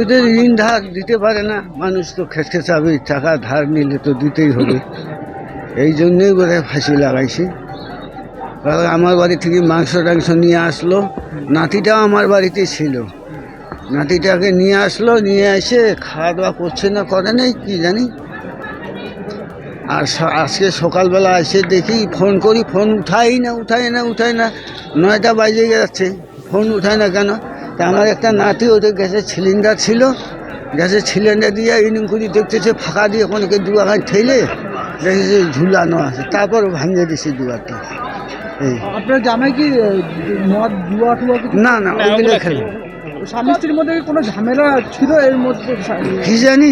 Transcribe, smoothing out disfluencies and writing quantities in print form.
ওই যে ঋণ ধার দিতে পারে না মানুষ, তো খেতে চাবে, টাকা ধার নিলে তো দিতেই হবে। এই জন্যই বোধহয় ফাঁসি লাগাইছি। কারণ আমার বাড়ি থেকে মাংস টাংস নিয়ে আসলো, নাতিটাও আমার বাড়িতে ছিল, নাতিটাকে নিয়ে আসলো, নিয়ে এসে খাওয়া দাওয়া করছে না, করে নেই কি জানি। আর আজকে সকালবেলা এসে দেখি, ফোন করি, ফোন উঠাই না। 9টা বাজে যাচ্ছে, ফোন উঠায় না কেন? তা আমার একটা নাতি, ওদের গ্যাসের সিলিন্ডার ছিল, গ্যাসের সিলিন্ডার দিয়ে ইনিং করে দেখতেছে, ফাঁকা দিয়ে অনেকে দুয়ার ঠেলে দেখেছে ঝুলানো আছে, তারপর ভাঙিয়ে দিছি দুয়ারটা। এই আপনার জামাই কি মদ জুয়া টুয়া কিছু? না ওইগুলো খেলে। স্বামী স্ত্রীর মধ্যে কি কোনো ঝামেলা ছিল এর মধ্যে? কি জানি।